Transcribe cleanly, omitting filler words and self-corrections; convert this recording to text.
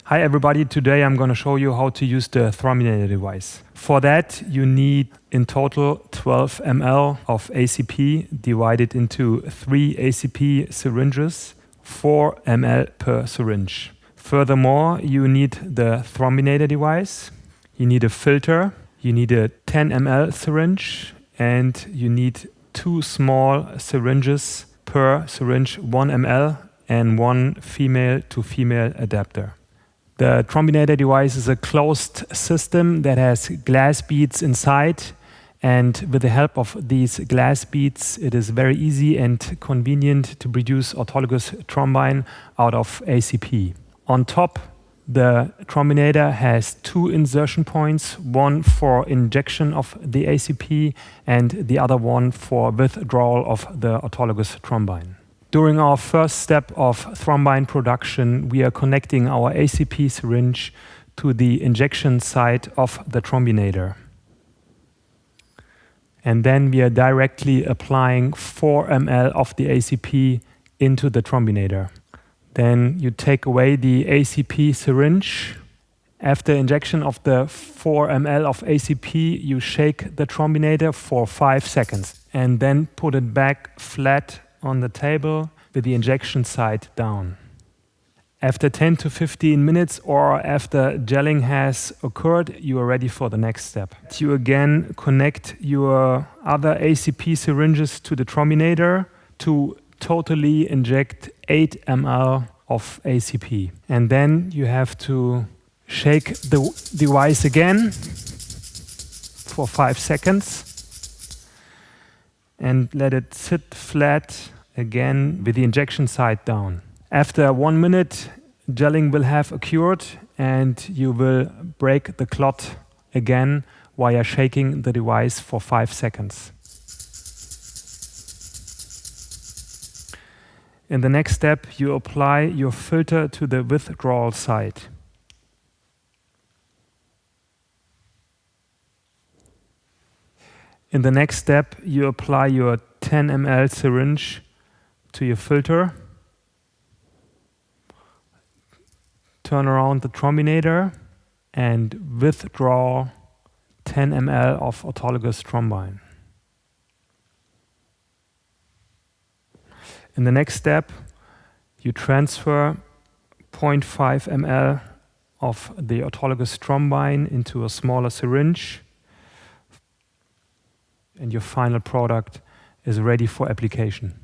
Hi everybody, today I'm going to show you how to use the Thrombinator device. For that you need in total 12 ml of ACP divided into 3 ACP syringes, 4 ml per syringe. Furthermore, you need the Thrombinator device, you need a filter, you need a 10 ml syringe, and you need 2 small syringes per syringe, 1 ml and 1 female to female adapter. The Thrombinator device is a closed system that has glass beads inside, and with the help of these glass beads it is very easy and convenient to produce autologous thrombine out of ACP. On top, the Thrombinator has 2 insertion points, one for injection of the ACP and the other one for withdrawal of the autologous thrombine. During our first step of thrombine production, we are connecting our ACP syringe to the injection site of the Thrombinator. And then we are directly applying 4 ml of the ACP into the Thrombinator. Then you take away the ACP syringe. After injection of the 4 ml of ACP, you shake the Thrombinator for 5 seconds and then put it back flat on the table with the injection site down. After 10 to 15 minutes or after gelling has occurred, you are ready for the next step. You again connect your other ACP syringes to the Thrombinator to totally inject 8 ml of ACP. And then you have to shake the device again for 5 seconds and let it sit flat again with the injection site down. After 1 minute, gelling will have occurred and you will break the clot again while shaking the device for 5 seconds. In the next step, you apply your filter to the withdrawal site. In the next step, you apply your 10 ml syringe to your filter. Turn around the Thrombinator and withdraw 10 ml of autologous thrombine. In the next step, you transfer 0.5 ml of the autologous thrombine into a smaller syringe, and your final product is ready for application.